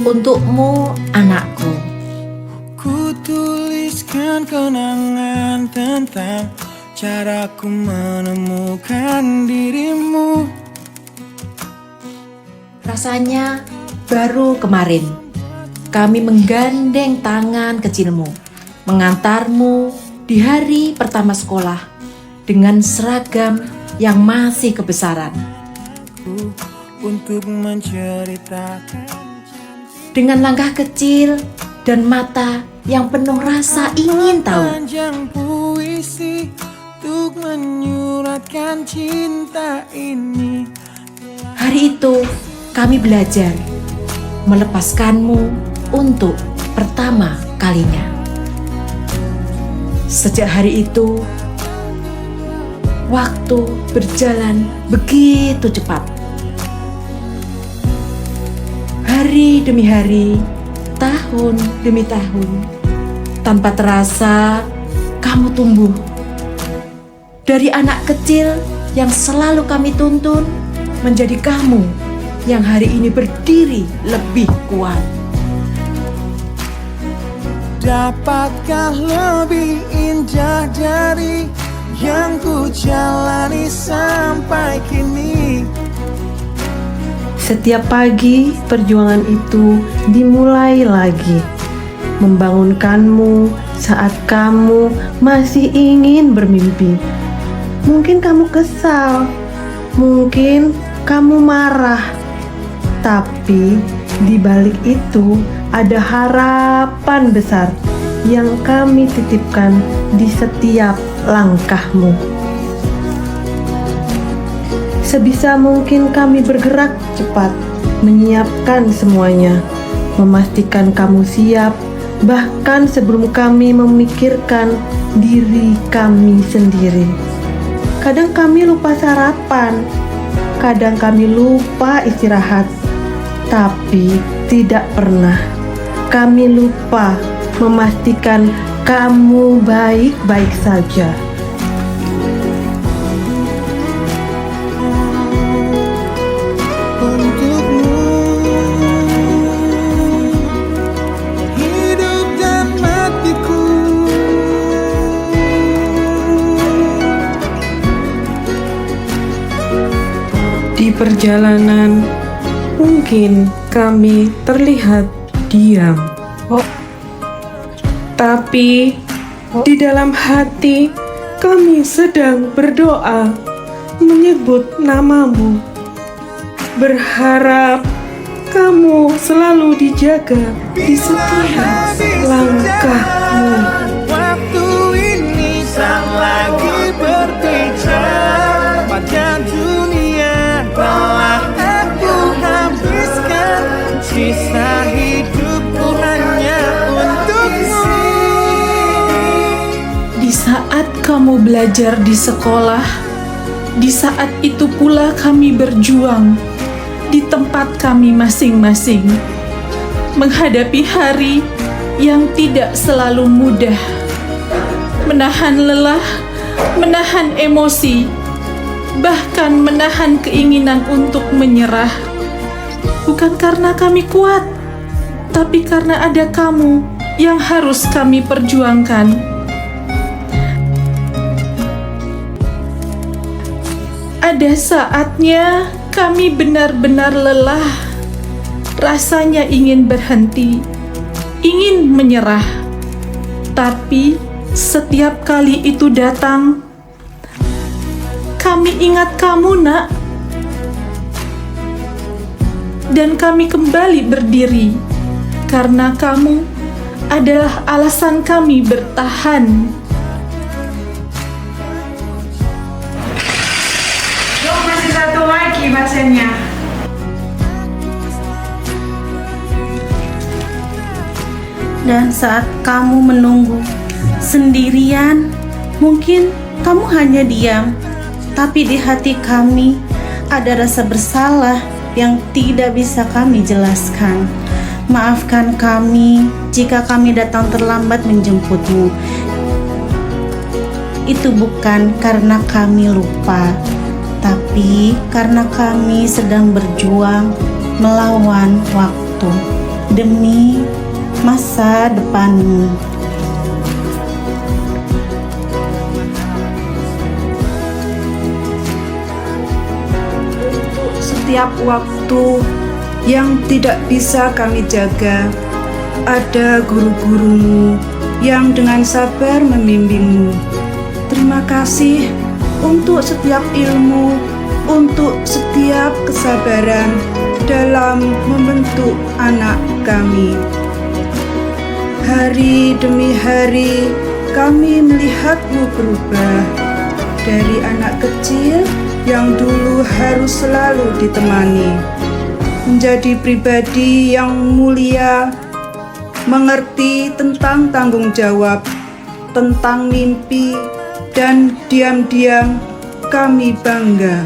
Untukmu, anakku. Ku tuliskan kenangan tentang caraku menemukan dirimu. Rasanya baru kemarin kami menggandeng tangan kecilmu, mengantarmu di hari pertama sekolah dengan seragam yang masih kebesaran. Untuk menceritakan Dengan langkah kecil dan mata yang penuh rasa ingin tahu. panjang puisi untuk menyuratkan cinta ini. Hari itu kami belajar melepaskanmu untuk pertama kalinya. Sejak hari itu, waktu berjalan begitu cepat. Hari demi hari, tahun demi tahun, tanpa terasa kamu tumbuh. Dari anak kecil yang selalu kami tuntun, menjadi kamu yang hari ini berdiri lebih kuat. Dapatkah lebih indah dari yang ku jalani sampai kini? Setiap pagi perjuangan itu dimulai lagi, membangunkanmu saat kamu masih ingin bermimpi. Mungkin kamu kesal, mungkin kamu marah, tapi di balik itu ada harapan besar yang kami titipkan di setiap langkahmu. Sebisa mungkin kami bergerak cepat, menyiapkan semuanya, memastikan kamu siap, bahkan sebelum kami memikirkan diri kami sendiri. Kadang kami lupa sarapan, kadang kami lupa istirahat, tapi tidak pernah kami lupa memastikan kamu baik-baik saja. Untukmu, hidup dan matiku. Di perjalanan, mungkin kami terlihat diam. Tapi di dalam hati kami sedang berdoa, menyebut namamu. Berharap kamu selalu dijaga di setiap langkahmu. Waktu ini tak lagi berbicara, pada dunia telah aku habiskan. Sisa hidupku hanya untukmu. Di saat kamu belajar di sekolah, di saat itu pula kami berjuang di tempat kami masing-masing, menghadapi hari yang tidak selalu mudah, menahan lelah, menahan emosi, bahkan menahan keinginan untuk menyerah. Bukan karena kami kuat, tapi karena ada kamu yang harus kami perjuangkan. Ada saatnya kami benar-benar lelah, rasanya ingin berhenti, ingin menyerah. Tapi setiap kali itu datang, kami ingat kamu, Nak. Dan kami kembali berdiri, karena kamu adalah alasan kami bertahan. Masih satu lagi bahasanya. Dan saat kamu menunggu sendirian, mungkin kamu hanya diam, tapi di hati kami ada rasa bersalah yang tidak bisa kami jelaskan. Maafkan kami jika kami datang terlambat menjemputmu. Itu bukan karena kami lupa, tapi karena kami sedang berjuang melawan waktu. demi masa depanmu. Setiap waktu yang tidak bisa kami jaga, ada guru-gurumu yang dengan sabar membimbingmu. Terima kasih untuk setiap ilmu, untuk setiap kesabaran dalam membentuk anak kami. Hari demi hari kami melihatmu berubah dari anak kecil yang dulu harus selalu ditemani, menjadi pribadi yang mulia, mengerti tentang tanggung jawab, tentang mimpi, dan diam-diam kami bangga.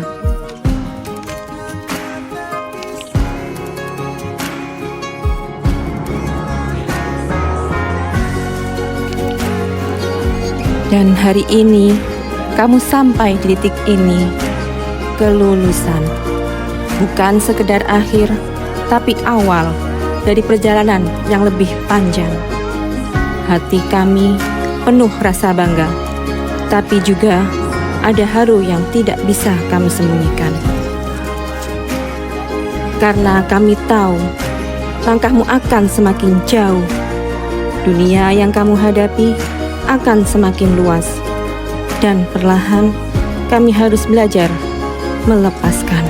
Dan hari ini, kamu sampai di titik ini, kelulusan. Bukan sekedar akhir, tapi awal dari perjalanan yang lebih panjang. Hati kami penuh rasa bangga, tapi juga ada haru yang tidak bisa kami sembunyikan. Karena kami tahu, langkahmu akan semakin jauh. Dunia yang kamu hadapi akan semakin luas, dan perlahan kami harus belajar melepaskan.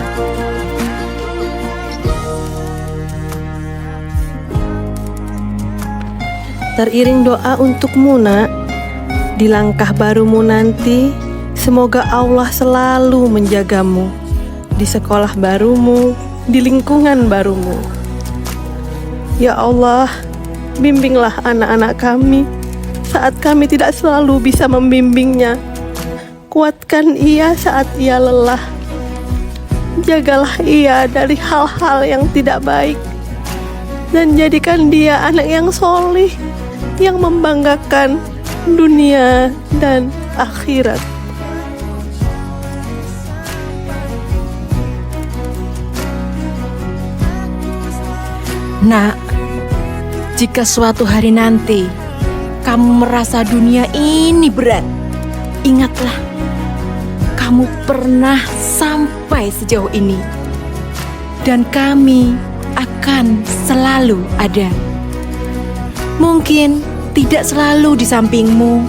Teriring doa untukmu, Nak. Di langkah barumu nanti, semoga Allah selalu menjagamu. Di sekolah barumu, di lingkungan barumu. Ya Allah, bimbinglah anak-anak kami saat kami tidak selalu bisa membimbingnya. Kuatkan ia saat ia lelah. Jagalah ia dari hal-hal yang tidak baik, dan jadikan dia anak yang solih, yang membanggakan dunia dan akhirat. Nak, jika suatu hari nanti kamu merasa dunia ini berat, ingatlah, kamu pernah sampai sejauh ini, dan kami akan selalu ada. Mungkin tidak selalu di sampingmu,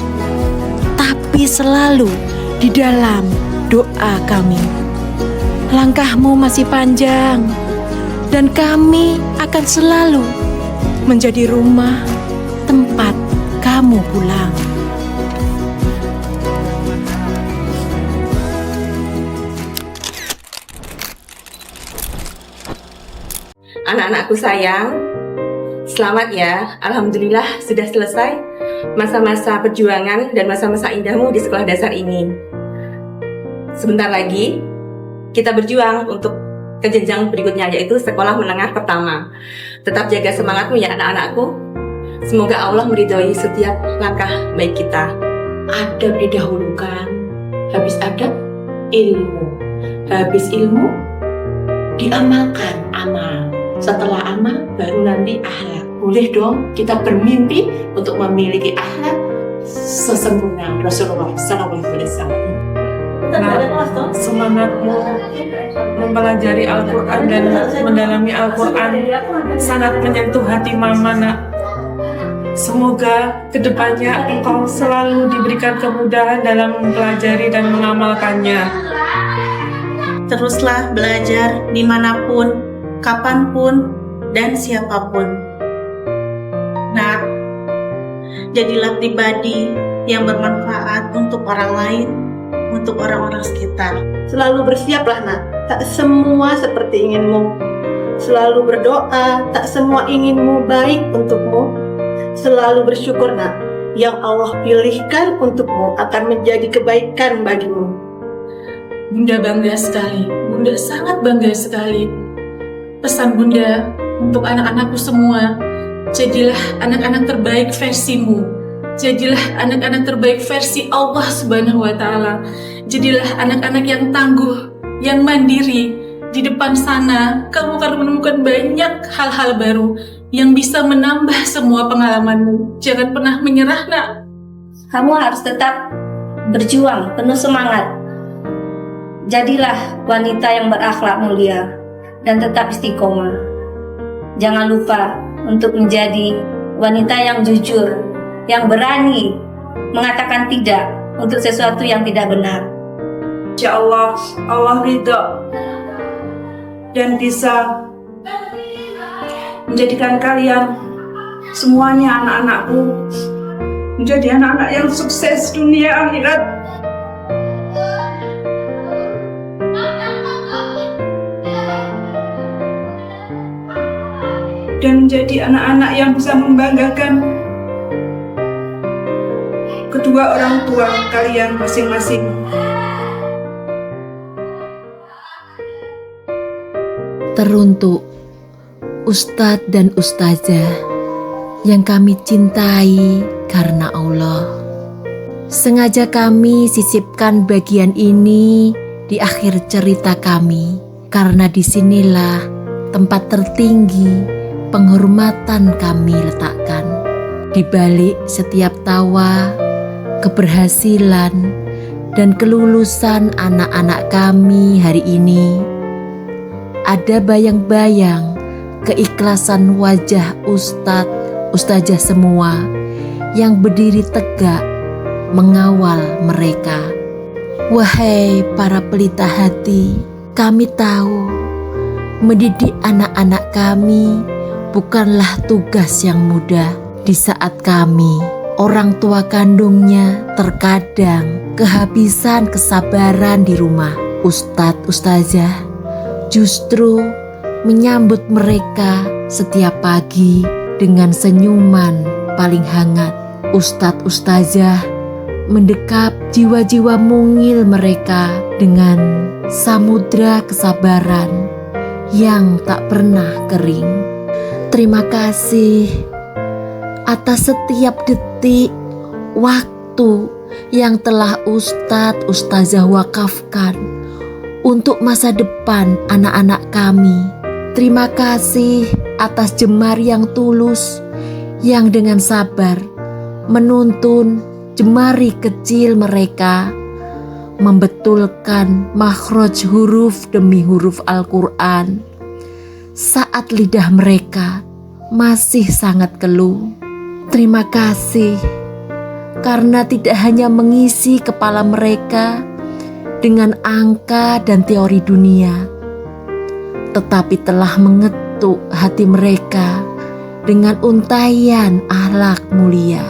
tapi selalu di dalam doa kami. Langkahmu masih panjang, dan kami akan selalu menjadi rumah tempat kamu pulang. Anak-anakku sayang, selamat ya. Alhamdulillah sudah selesai masa-masa perjuangan dan masa-masa indahmu di sekolah dasar ini. Sebentar lagi kita berjuang untuk ke jenjang berikutnya, yaitu sekolah menengah pertama. Tetap jaga semangatmu ya anak-anakku. Semoga Allah meridhoi setiap langkah baik kita. Adab didahulukan, habis adab ilmu, habis ilmu diamalkan amal, setelah amal baru nanti akhlak. Boleh dong kita bermimpi untuk memiliki akhlak sesempurna Rasulullah SAW. Semangatmu mempelajari Al-Quran dan mendalami Al-Quran sangat menyentuh hati Mama, Nak. Semoga kedepannya engkau selalu diberikan kemudahan dalam mempelajari dan mengamalkannya. Teruslah belajar dimanapun, kapanpun, dan siapapun. Nah, jadilah pribadi yang bermanfaat untuk orang lain, untuk orang-orang sekitar. Selalu bersiaplah, Nak. Tak semua seperti inginmu. Selalu berdoa, tak semua inginmu baik untukmu. Selalu bersyukur, Nak. Yang Allah pilihkan untukmu akan menjadi kebaikan bagimu. Bunda bangga sekali, Bunda sangat bangga sekali. Pesan Bunda untuk anak-anakku semua, jadilah anak-anak terbaik versimu. Jadilah anak-anak terbaik versi Allah Subhanahu wa Ta'ala. Jadilah anak-anak yang tangguh, yang mandiri, Di depan sana, kamu akan menemukan banyak hal-hal baru yang bisa menambah semua pengalamanmu. Jangan pernah menyerah, nak. Kamu harus tetap berjuang, penuh semangat. Jadilah wanita yang berakhlak mulia dan tetap istiqomah. Jangan lupa untuk menjadi wanita yang jujur, yang berani mengatakan tidak untuk sesuatu yang tidak benar. Insya Allah, Allah ridho dan bisa menjadikan kalian semuanya anak-anakku menjadi anak-anak yang sukses dunia akhirat. Dan menjadi anak-anak yang bisa membanggakan kedua orang tua kalian masing-masing. Teruntuk Ustadz dan Ustazah yang kami cintai karena Allah. Sengaja kami sisipkan bagian ini di akhir cerita kami, karena disinilah tempat tertinggi penghormatan kami letakkan. Di balik setiap tawa, keberhasilan, dan kelulusan anak-anak kami hari ini, ada bayang-bayang keikhlasan wajah Ustadz, Ustazah semua yang berdiri tegak mengawal mereka. Wahai para pelita hati, kami tahu mendidik anak-anak kami bukanlah tugas yang mudah. Di saat kami, orang tua kandungnya, terkadang kehabisan kesabaran di rumah, Ustadz, Ustazah justru menyambut mereka setiap pagi dengan senyuman paling hangat. Ustadz, Ustazah mendekap jiwa-jiwa mungil mereka dengan samudra kesabaran yang tak pernah kering. Terima kasih atas setiap detik waktu yang telah Ustadz, Ustazah wakafkan untuk masa depan anak-anak kami. Terima kasih atas jemar yang tulus yang dengan sabar menuntun jemari kecil mereka membetulkan makhraj huruf demi huruf Al-Quran saat lidah mereka masih sangat keluh. Terima kasih karena tidak hanya mengisi kepala mereka dengan angka dan teori dunia, tetapi telah mengetuk hati mereka dengan untayan akhlak mulia.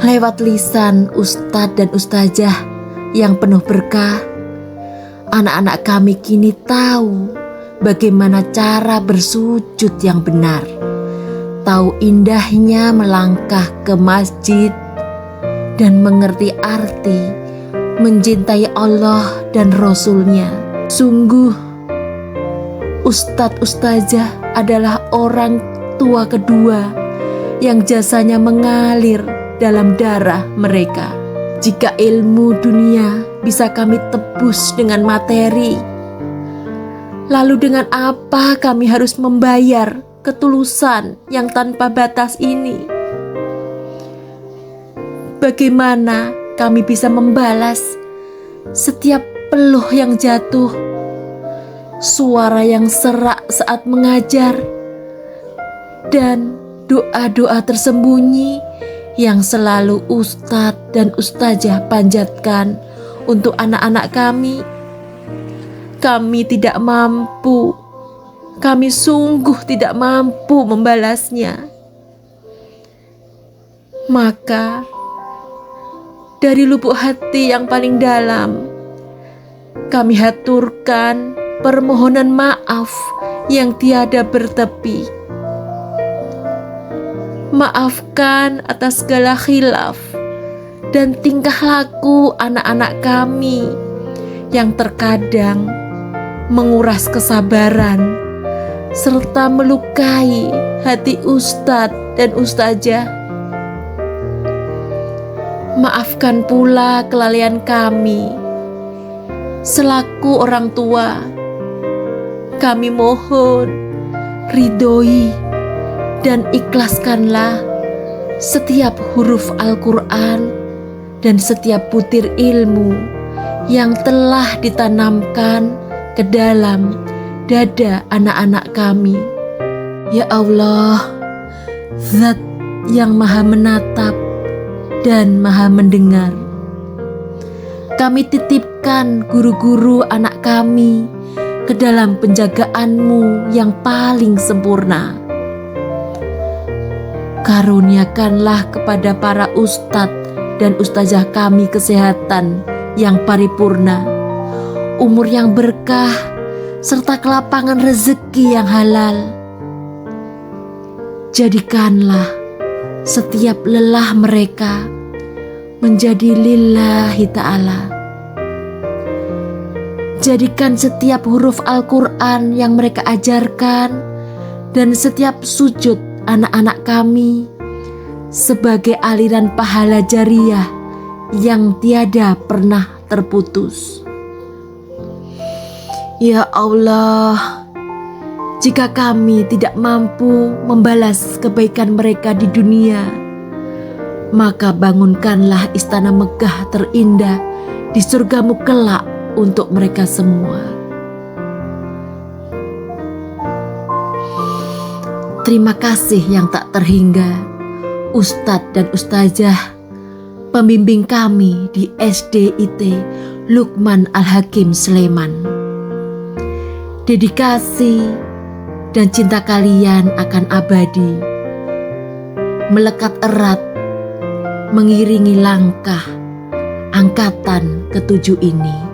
Lewat lisan Ustadz dan Ustazah yang penuh berkah, anak-anak kami kini tahu bagaimana cara bersujud yang benar, tahu indahnya melangkah ke masjid, dan mengerti arti mencintai Allah dan Rasul-Nya. Sungguh, Ustadz Ustazah adalah orang tua kedua yang jasanya mengalir dalam darah mereka. Jika ilmu dunia bisa kami tebus dengan materi, lalu dengan apa kami harus membayar ketulusan yang tanpa batas ini? Bagaimana kami bisa membalas setiap peluh yang jatuh, suara yang serak saat mengajar, dan doa-doa tersembunyi yang selalu Ustadz dan Ustazah panjatkan untuk anak-anak kami? Kami tidak mampu, kami sungguh tidak mampu membalasnya. Maka dari lubuk hati yang paling dalam, kami haturkan permohonan maaf yang tiada bertepi. Maafkan atas segala khilaf dan tingkah laku anak-anak kami yang terkadang menguras kesabaran serta melukai hati Ustadz dan Ustazah. Maafkan pula kelalaian kami selaku orang tua, Kami mohon, ridhoi dan ikhlaskanlah setiap huruf Al-Quran dan setiap butir ilmu yang telah ditanamkan ke dalam dada anak-anak kami. Ya Allah, Zat yang maha menatap dan maha mendengar, kami titipkan guru-guru anak kami ke dalam penjagaan-Mu yang paling sempurna. Karuniakanlah kepada para ustadz dan ustazah kami kesehatan yang paripurna, umur yang berkah, serta kelapangan rezeki yang halal. Jadikanlah setiap lelah mereka menjadi lillahi ta'ala. Jadikan setiap huruf Al-Quran yang mereka ajarkan dan setiap sujud anak-anak kami sebagai aliran pahala jariah yang tiada pernah terputus. Ya Allah, jika kami tidak mampu membalas kebaikan mereka di dunia, maka bangunkanlah istana megah terindah di surga-Mu kelak untuk mereka semua. Terima kasih yang tak terhingga Ustadz dan Ustazah pembimbing kami di SDIT Lukman Al-Hakim Sleman. Dedikasi dan cinta kalian akan abadi, melekat erat mengiringi langkah angkatan ke-7 ini.